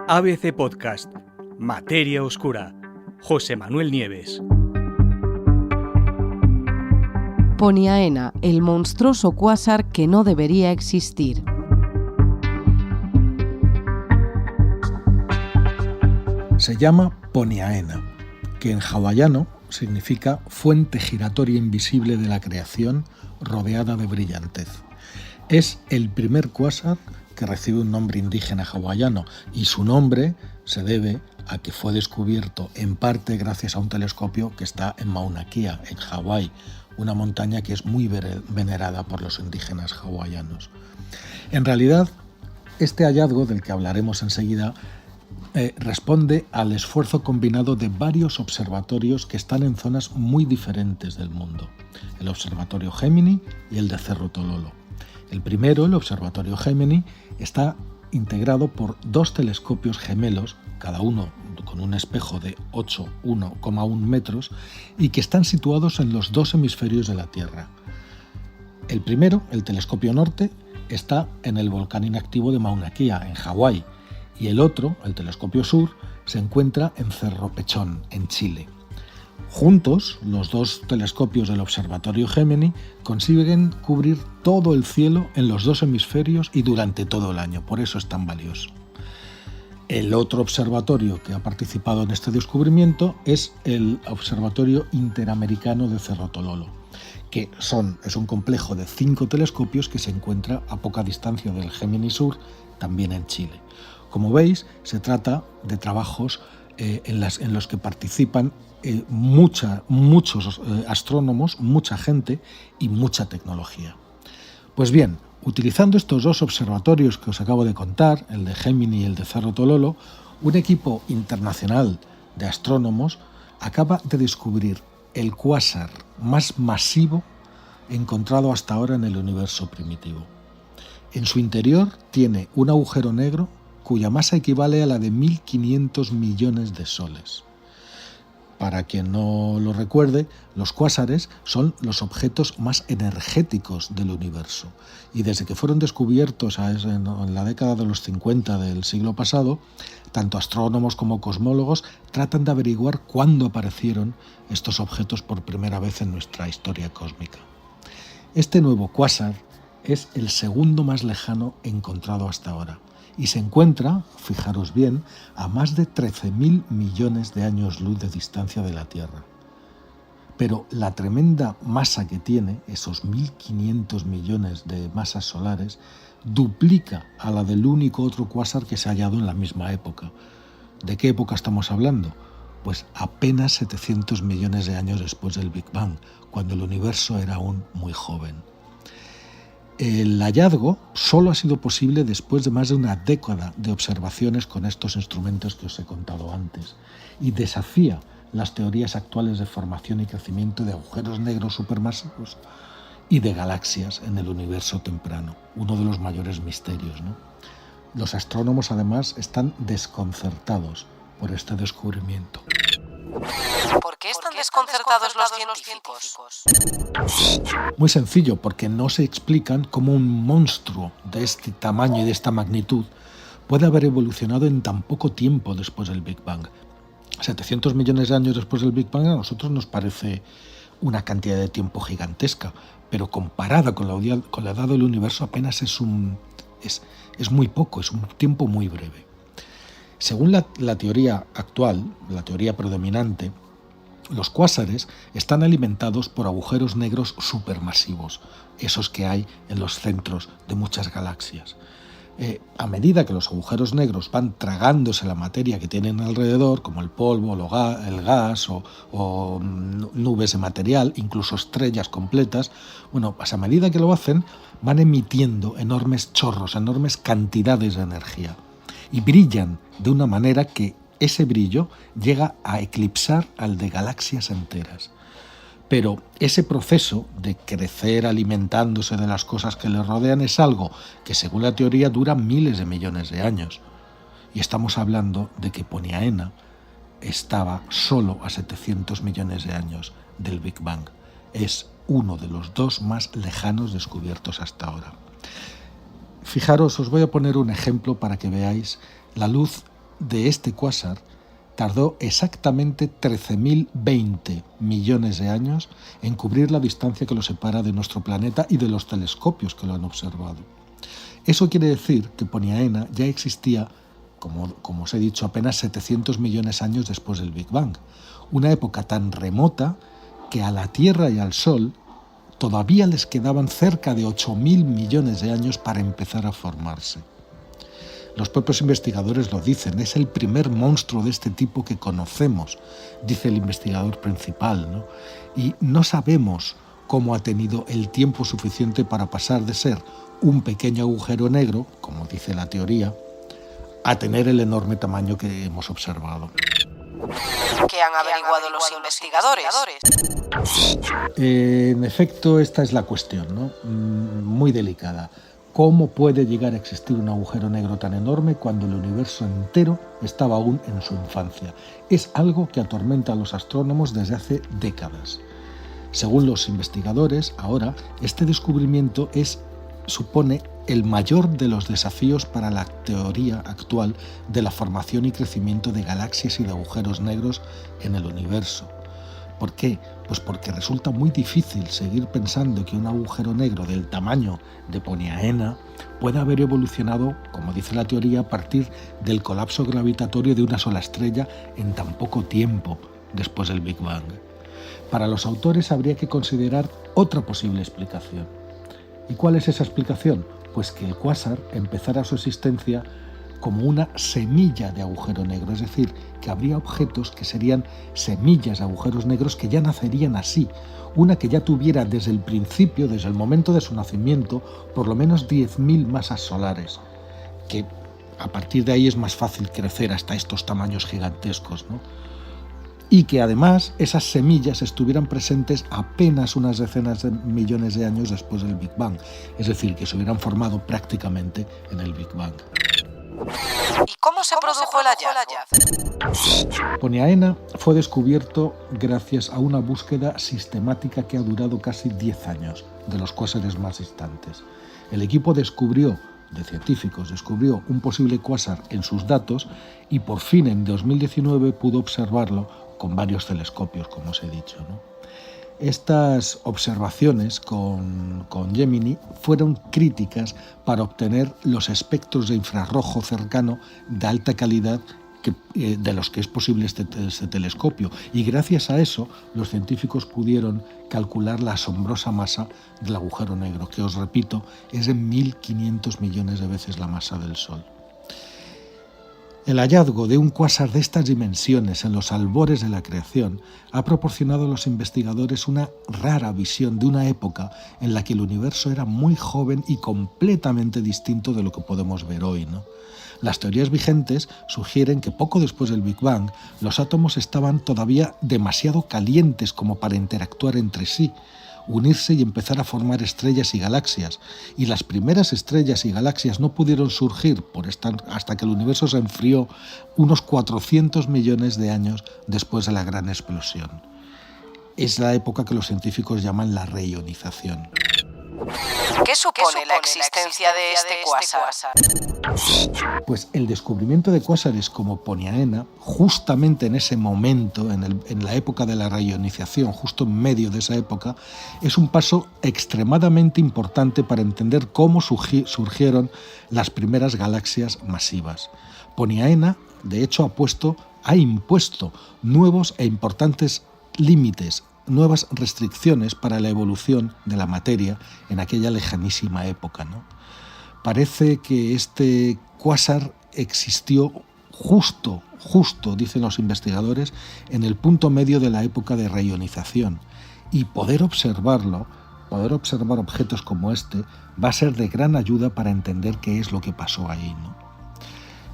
ABC Podcast, Materia Oscura, José Manuel Nieves. Poniaena, el monstruoso cuásar que no debería existir. Se llama Poniaena, que en hawaiano significa fuente giratoria invisible de la creación rodeada de brillantez. Es el primer cuásar que recibe un nombre indígena hawaiano y su nombre se debe a que fue descubierto en parte gracias a un telescopio que está en Mauna Kea, en Hawái, una montaña que es muy venerada por los indígenas hawaianos. En realidad, este hallazgo, del que hablaremos enseguida, responde al esfuerzo combinado de varios observatorios que están en zonas muy diferentes del mundo, el Observatorio Gemini y el de Cerro Tololo. El primero, el Observatorio Gemini, está integrado por dos telescopios gemelos, cada uno con un espejo de 1,1 metros, y que están situados en los dos hemisferios de la Tierra. El primero, el telescopio norte, está en el volcán inactivo de Mauna Kea, en Hawái, y el otro, el telescopio sur, se encuentra en Cerro Pechón, en Chile. Juntos, los dos telescopios del Observatorio Gemini consiguen cubrir todo el cielo en los dos hemisferios y durante todo el año, por eso es tan valioso. El otro observatorio que ha participado en este descubrimiento es el Observatorio Interamericano de Cerro Tololo, que es un complejo de 5 telescopios que se encuentra a poca distancia del Gemini Sur, también en Chile. Como veis, se trata de trabajos en los que participan muchos astrónomos, mucha gente y mucha tecnología. Pues bien, utilizando estos dos observatorios que os acabo de contar, el de Gemini y el de Cerro Tololo, un equipo internacional de astrónomos acaba de descubrir el cuásar más masivo encontrado hasta ahora en el universo primitivo. En su interior tiene un agujero negro cuya masa equivale a la de 1.500 millones de soles. Para quien no lo recuerde, los cuásares son los objetos más energéticos del universo y desde que fueron descubiertos en la década de los 50 del siglo pasado, tanto astrónomos como cosmólogos tratan de averiguar cuándo aparecieron estos objetos por primera vez en nuestra historia cósmica. Este nuevo cuásar es el segundo más lejano encontrado hasta ahora y se encuentra, fijaros bien, a más de 13.000 millones de años luz de distancia de la Tierra. Pero la tremenda masa que tiene, esos 1.500 millones de masas solares, duplica a la del único otro cuásar que se ha hallado en la misma época. ¿De qué época estamos hablando? Pues apenas 700 millones de años después del Big Bang, cuando el universo era aún muy joven. El hallazgo solo ha sido posible después de más de una década de observaciones con estos instrumentos que os he contado antes y desafía las teorías actuales de formación y crecimiento de agujeros negros supermasivos y de galaxias en el universo temprano, uno de los mayores misterios, ¿no? Los astrónomos además están desconcertados por este descubrimiento. ¿Por qué están desconcertados los científicos? Muy sencillo, porque no se explican cómo un monstruo de este tamaño y de esta magnitud puede haber evolucionado en tan poco tiempo después del Big Bang. 700 millones de años después del Big Bang a nosotros nos parece una cantidad de tiempo gigantesca, pero comparada con la edad del universo apenas es muy poco, es un tiempo muy breve. Según la teoría actual, la teoría predominante, los cuásares están alimentados por agujeros negros supermasivos, esos que hay en los centros de muchas galaxias. A medida que los agujeros negros van tragándose la materia que tienen alrededor, como el polvo, el gas o nubes de material, incluso estrellas completas, pues a medida que lo hacen, van emitiendo enormes chorros, enormes cantidades de energía. Y brillan de una manera que ese brillo llega a eclipsar al de galaxias enteras. Pero ese proceso de crecer alimentándose de las cosas que le rodean es algo que, según la teoría, dura miles de millones de años. Y estamos hablando de que Poniaena estaba solo a 700 millones de años del Big Bang. Es uno de los dos más lejanos descubiertos hasta ahora. Fijaros, os voy a poner un ejemplo para que veáis la luz de este cuásar tardó exactamente 13.020 millones de años en cubrir la distancia que lo separa de nuestro planeta y de los telescopios que lo han observado. Eso quiere decir que Poniaena ya existía, como os he dicho, apenas 700 millones de años después del Big Bang, una época tan remota que a la Tierra y al Sol todavía les quedaban cerca de 8.000 millones de años para empezar a formarse. Los propios investigadores lo dicen, es el primer monstruo de este tipo que conocemos, dice el investigador principal, ¿no? Y no sabemos cómo ha tenido el tiempo suficiente para pasar de ser un pequeño agujero negro, como dice la teoría, a tener el enorme tamaño que hemos observado. ¿Qué han averiguado los investigadores? En efecto, esta es la cuestión, ¿no? Muy delicada. ¿Cómo puede llegar a existir un agujero negro tan enorme cuando el universo entero estaba aún en su infancia? Es algo que atormenta a los astrónomos desde hace décadas. Según los investigadores, ahora, este descubrimiento supone el mayor de los desafíos para la teoría actual de la formación y crecimiento de galaxias y de agujeros negros en el universo. ¿Por qué? Pues porque resulta muy difícil seguir pensando que un agujero negro del tamaño de Poniaena pueda haber evolucionado, como dice la teoría, a partir del colapso gravitatorio de una sola estrella en tan poco tiempo después del Big Bang. Para los autores habría que considerar otra posible explicación. ¿Y cuál es esa explicación? Pues que el cuásar empezara su existencia como una semilla de agujero negro, es decir, que habría objetos que serían semillas de agujeros negros que ya nacerían así, una que ya tuviera desde el principio, desde el momento de su nacimiento, por lo menos 10.000 masas solares, que a partir de ahí es más fácil crecer hasta estos tamaños gigantescos, ¿no? Y que además esas semillas estuvieran presentes apenas unas decenas de millones de años después del Big Bang, es decir, que se hubieran formado prácticamente en el Big Bang. ¿Y cómo se produjo el hallazgo? Poniaena fue descubierto gracias a una búsqueda sistemática que ha durado casi 10 años de los cuásares más distantes. El equipo de científicos descubrió un posible cuásar en sus datos y por fin en 2019 pudo observarlo con varios telescopios, como os he dicho, ¿no? Estas observaciones con Gemini fueron críticas para obtener los espectros de infrarrojo cercano de alta calidad de los que es posible este telescopio, y gracias a eso los científicos pudieron calcular la asombrosa masa del agujero negro, que os repito, es de 1.500 millones de veces la masa del Sol. El hallazgo de un cuásar de estas dimensiones en los albores de la creación ha proporcionado a los investigadores una rara visión de una época en la que el universo era muy joven y completamente distinto de lo que podemos ver hoy, ¿no? Las teorías vigentes sugieren que poco después del Big Bang los átomos estaban todavía demasiado calientes como para interactuar entre sí, unirse y empezar a formar estrellas y galaxias, y las primeras estrellas y galaxias no pudieron surgir hasta que el universo se enfrió unos 400 millones de años después de la gran explosión. Es la época que los científicos llaman la reionización. ¿Qué supone la existencia de este cuásar? Pues el descubrimiento de cuásares como Poniaena, justamente en ese momento, en la época de la reionización, justo en medio de esa época, es un paso extremadamente importante para entender cómo surgieron las primeras galaxias masivas. Poniaena, de hecho, ha impuesto nuevos e importantes límites, nuevas restricciones para la evolución de la materia en aquella lejanísima época, ¿no? Parece que este cuásar existió justo, dicen los investigadores, en el punto medio de la época de reionización, y poder observar objetos como este va a ser de gran ayuda para entender qué es lo que pasó ahí, ¿no?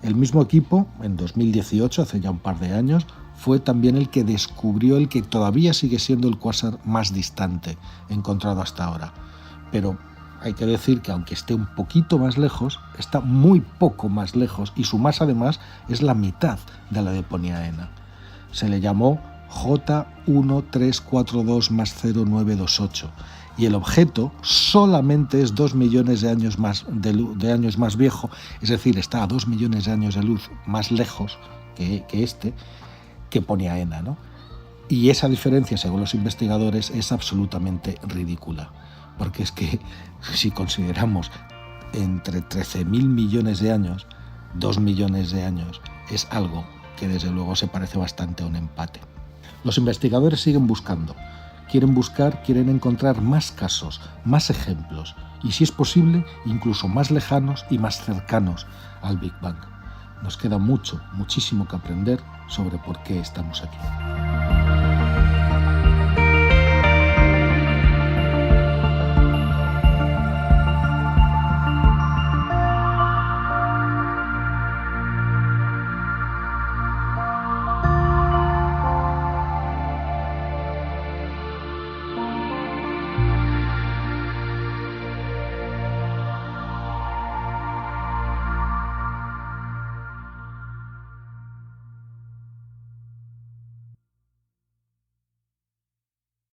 El mismo equipo, en 2018, hace ya un par de años, fue también el que descubrió el que todavía sigue siendo el cuásar más distante encontrado hasta ahora. Pero hay que decir que aunque esté un poquito más lejos, está muy poco más lejos, y su masa además es la mitad de la de Poniaena. Se le llamó J1342+0928 y el objeto solamente es 2 millones de años más viejo, es decir, está a 2 millones de años de luz más lejos que Poniaena, ¿no? Y esa diferencia, según los investigadores, es absolutamente ridícula, porque es que si consideramos entre 13.000 millones de años, 2 millones de años es algo que desde luego se parece bastante a un empate. Los investigadores siguen buscando, quieren encontrar más casos, más ejemplos y, si es posible, incluso más lejanos y más cercanos al Big Bang. Nos queda muchísimo que aprender sobre por qué estamos aquí.